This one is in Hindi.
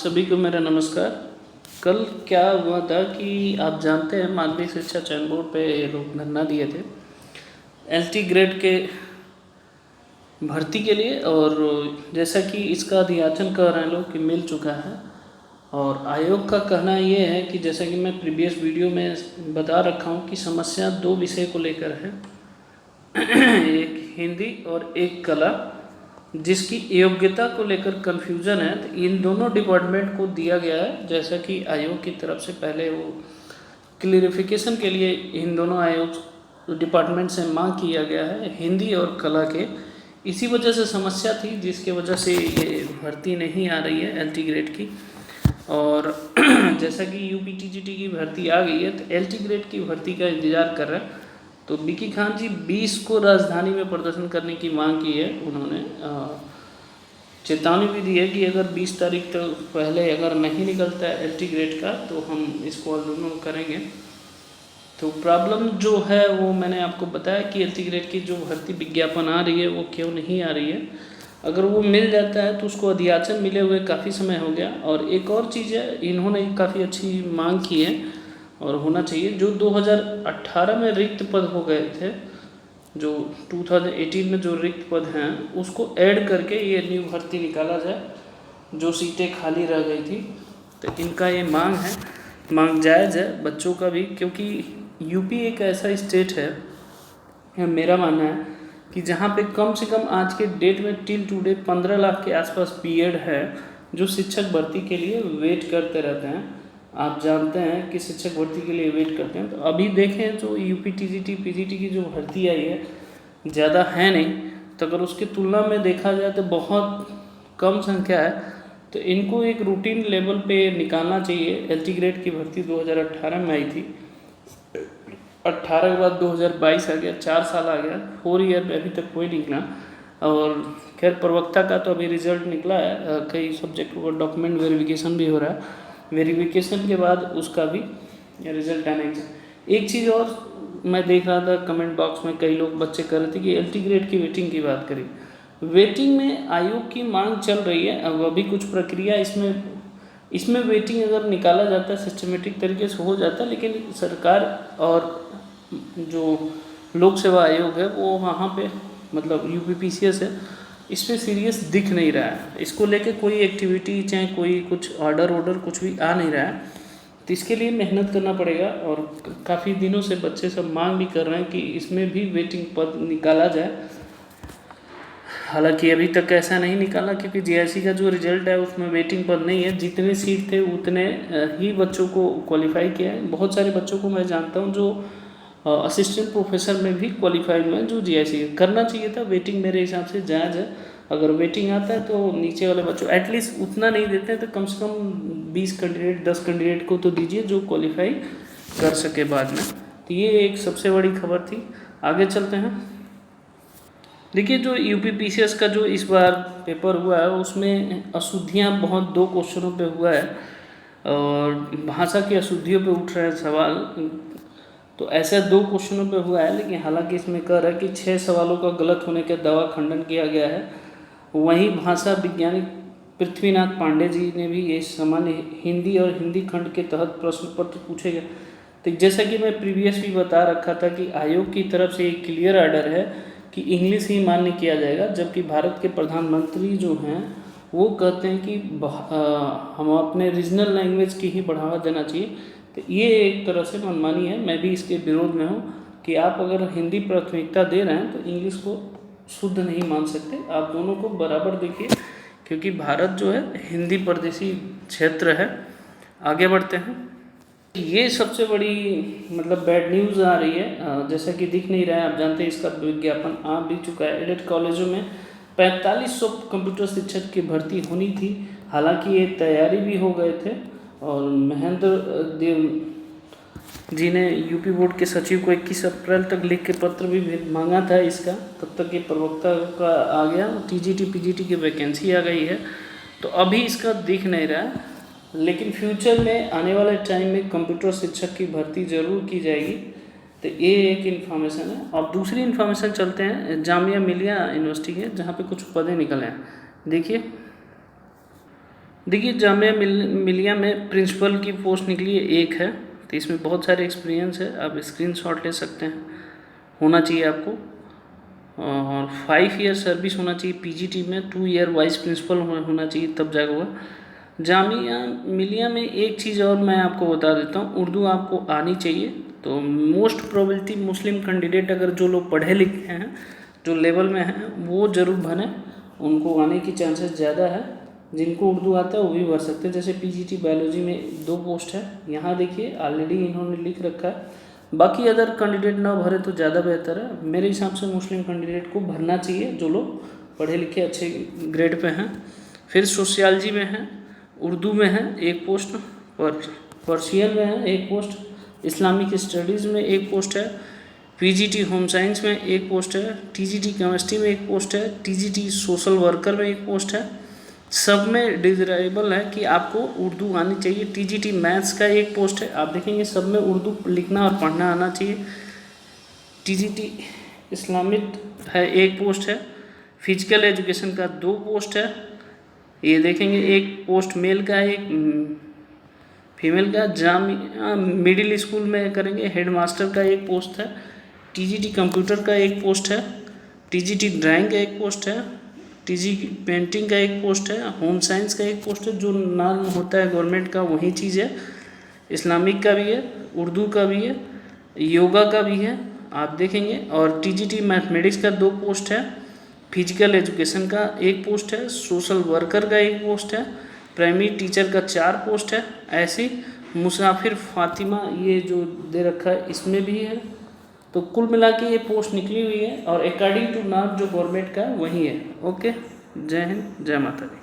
सभी को मेरा नमस्कार। कल क्या हुआ था कि आप जानते हैं माध्यमिक शिक्षा चयन बोर्ड पे ये लोग धरना दिए थे एलटी ग्रेड के भर्ती के लिए। और जैसा कि इसका अध्याचन कर रहे हैं लोग कि मिल चुका है। और आयोग का कहना ये है कि जैसा कि मैं प्रीवियस वीडियो में बता रखा हूँ कि समस्या दो विषय को लेकर है एक हिंदी और एक कला, जिसकी योग्यता को लेकर कन्फ्यूज़न है। तो इन दोनों डिपार्टमेंट को दिया गया है, जैसा कि आयोग की तरफ से पहले वो क्लियरिफिकेशन के लिए इन दोनों आयोग डिपार्टमेंट से मांग किया गया है हिंदी और कला के। इसी वजह से समस्या थी जिसके वजह से ये भर्ती नहीं आ रही है एलटी ग्रेड की। और जैसा कि यूपीटीजीटी की भर्ती आ गई है तो एलटी ग्रेड की भर्ती का इंतज़ार कर रहे हैं। तो बिकी खान जी 20 को राजधानी में प्रदर्शन करने की मांग की है। उन्होंने चेतावनी भी दी है कि अगर 20 तारीख तक पहले अगर नहीं निकलता है एलटी ग्रेड का तो हम इसको आंदोलन करेंगे। तो प्रॉब्लम जो है वो मैंने आपको बताया कि एलटी ग्रेड की जो भर्ती विज्ञापन आ रही है वो क्यों नहीं आ रही है। अगर वो मिल जाता है तो उसको अध्याचन मिले हुए काफ़ी समय हो गया। और एक और चीज़ है, इन्होंने काफ़ी अच्छी मांग की है और होना चाहिए, जो 2018 में रिक्त पद हो गए थे, जो 2018 में जो रिक्त पद हैं उसको ऐड करके ये न्यू भर्ती निकाला जाए, जो सीटें खाली रह गई थी। तो इनका ये मांग है, मांग जायज़ है बच्चों का भी, क्योंकि यूपी एक ऐसा स्टेट है, मेरा मानना है कि जहाँ पे कम से कम आज के डेट में टिल टुडे 15 लाख के आसपास बीएड है जो शिक्षक भर्ती के लिए वेट करते रहते हैं। आप जानते हैं कि शिक्षक भर्ती के लिए वेट करते हैं। तो अभी देखें जो यूपीटीजीटी पीजीटी की जो भर्ती आई है ज़्यादा है नहीं, तो अगर उसकी तुलना में देखा जाए तो बहुत कम संख्या है। तो इनको एक रूटीन लेवल पे निकालना चाहिए। एलटी ग्रेड की भर्ती 2018 में आई थी, 18 के बाद 2022 आ गया, 4 साल आ गया, 4 ईयर में अभी तक कोई निकला। और खैर प्रवक्ता का तो अभी रिजल्ट निकला है, कई सब्जेक्ट को डॉक्यूमेंट वेरिफिकेशन भी हो रहा है, वेरिफिकेशन के बाद उसका भी रिजल्ट आने का। एक चीज़ और मैं देख रहा था कमेंट बॉक्स में कई लोग बच्चे कर रहे थे कि एलटी ग्रेड की वेटिंग की बात करें। वेटिंग में आयोग की मांग चल रही है, अब अभी कुछ प्रक्रिया इसमें वेटिंग अगर निकाला जाता है सिस्टमेटिक तरीके से हो जाता है, लेकिन सरकार और जो लोक सेवा आयोग है वो वहाँ पे मतलब यूपीपीसीएस है, इस पर सीरियस दिख नहीं रहा है। इसको लेके कोई एक्टिविटी चाहे कोई कुछ ऑर्डर कुछ भी आ नहीं रहा है। तो इसके लिए मेहनत करना पड़ेगा। और काफ़ी दिनों से बच्चे सब मांग भी कर रहे हैं कि इसमें भी वेटिंग पद निकाला जाए। हालांकि अभी तक ऐसा नहीं निकाला क्योंकि जीआईसी का जो रिजल्ट है उसमें वेटिंग पद नहीं है। जितने सीट थे उतने ही बच्चों को क्वालिफाई किया है। बहुत सारे बच्चों को मैं जानता हूँ जो असिस्टेंट प्रोफेसर में भी क्वालिफाइड में जो जीआईसी करना चाहिए था। वेटिंग मेरे हिसाब से जायज़ है। अगर वेटिंग आता है तो नीचे वाले बच्चों एटलीस्ट उतना नहीं देते हैं तो कम से कम 20 कैंडिडेट 10 कैंडिडेट को तो दीजिए जो क्वालिफाई कर सके बाद में। तो ये एक सबसे बड़ी खबर थी। आगे चलते हैं। देखिए जो यूपीपीसीएस का जो इस बार पेपर हुआ है उसमें अशुद्धियाँ बहुत 2 क्वेश्चनों पे हुआ है और भाषा की अशुद्धियों पे उठ रहे हैं सवाल। तो ऐसे 2 क्वेश्चनों पे हुआ है, लेकिन हालांकि इसमें कह रहा है कि 6 सवालों का गलत होने के दावा खंडन किया गया है। वहीं भाषा वैज्ञानिक पृथ्वीनाथ पांडे जी ने भी ये सामान्य हिंदी और हिंदी खंड के तहत प्रश्न पत्र पूछे गए। तो जैसा कि मैं प्रीवियस भी बता रखा था कि आयोग की तरफ से एक क्लियर आर्डर है कि इंग्लिश ही मान्य किया जाएगा, जबकि भारत के प्रधानमंत्री जो हैं वो कहते हैं कि हम अपने रीजनल लैंग्वेज की ही बढ़ावा देना चाहिए। तो ये एक तरह से मनमानी है। मैं भी इसके विरोध में हूँ कि आप अगर हिंदी प्राथमिकता दे रहे हैं तो इंग्लिश को शुद्ध नहीं मान सकते। आप दोनों को बराबर देखिए, क्योंकि भारत जो है हिंदी प्रदेशी क्षेत्र है। आगे बढ़ते हैं। ये सबसे बड़ी मतलब बैड न्यूज़ आ रही है, जैसा कि दिख नहीं रहा है। आप जानते हैं इसका विज्ञापन आ भी चुका है। एडेड कॉलेजों में 4500 कंप्यूटर शिक्षक की भर्ती होनी थी। हालांकि ये तैयारी भी हो गए थे और महेंद्र देव जी ने यूपी बोर्ड के सचिव को 21 अप्रैल तक लिख के पत्र भी मांगा था इसका। तब तक ये प्रवक्ता का आ गया, टीजीटी पीजीटी की वैकेंसी आ गई है। तो अभी इसका दिख नहीं रहा है, लेकिन फ्यूचर में आने वाले टाइम में कंप्यूटर शिक्षक की भर्ती ज़रूर की जाएगी। तो ये एक इन्फॉर्मेशन है। और दूसरी इन्फॉर्मेशन चलते हैं जामिया मिलिया यूनिवर्सिटी के, जहाँ पे कुछ पदे निकले हैं। देखिए देखिए जामिया मिलिया में प्रिंसिपल की पोस्ट निकली है, एक है, तो इसमें बहुत सारे एक्सपीरियंस है, आप स्क्रीनशॉट ले सकते हैं, होना चाहिए आपको। और 5 ईयर सर्विस होना चाहिए पीजीटी में, 2 ईयर वाइस प्रिंसिपल होना चाहिए, तब जाकर होगा। जामिया मिलिया में एक चीज़ और मैं आपको बता देता हूँ, उर्दू आपको आनी चाहिए। तो मोस्ट प्रोबेबिलिटी मुस्लिम कैंडिडेट अगर जो लोग पढ़े लिखे हैं, जो लेवल में हैं, वो ज़रूर भरें, उनको आने की चांसेस ज़्यादा है। जिनको उर्दू आता है वो भी भर सकते हैं। जैसे पीजीटी बायोलॉजी में 2 पोस्ट है, यहाँ देखिए ऑलरेडी इन्होंने लिख रखा है। बाकी अदर कैंडिडेट ना भरे तो ज़्यादा बेहतर है। मेरे हिसाब से मुस्लिम कैंडिडेट को भरना चाहिए जो लोग पढ़े लिखे अच्छे ग्रेड पे हैं। फिर सोशियोलॉजी में है, उर्दू में है एक पोस्ट, पर्शियन में है एक पोस्ट, इस्लामिक स्टडीज़ में एक पोस्ट है, पीजीटी होम साइंस में एक पोस्ट है, टीजीटी केमिस्ट्री में एक पोस्ट है, टीजीटी सोशल वर्कर में एक पोस्ट है। सब में डिज़ायरेबल है कि आपको उर्दू आनी चाहिए। टीजीटी मैथ्स का एक पोस्ट है, आप देखेंगे सब में उर्दू लिखना और पढ़ना आना चाहिए। टीजीटी इस्लामिक है एक पोस्ट है, फिजिकल एजुकेशन का 2 पोस्ट है, ये देखेंगे एक पोस्ट मेल का है, एक फीमेल का। जामिया मिडिल स्कूल में करेंगे, हेड मास्टर का एक पोस्ट है, टीजीटी कंप्यूटर का एक पोस्ट है, टीजीटी ड्राइंग का एक पोस्ट है, टीजी पेंटिंग का एक पोस्ट है, होम साइंस का एक पोस्ट है, जो नाम होता है गवर्नमेंट का वही चीज़ है। इस्लामिक का भी है, उर्दू का भी है, योगा का भी है, आप देखेंगे। और टीजीटी मैथमेटिक्स का 2 पोस्ट है, फिजिकल एजुकेशन का एक पोस्ट है, सोशल वर्कर का एक पोस्ट है, प्राइमरी टीचर का 4 पोस्ट है। ऐसी मुसाफिर फातिमा ये जो दे रखा है इसमें भी है। तो कुल मिला के ये पोस्ट निकली हुई है और अकॉर्डिंग टू नाम जो गवर्नमेंट का वही है। ओके, जय हिंद, जय माता दी।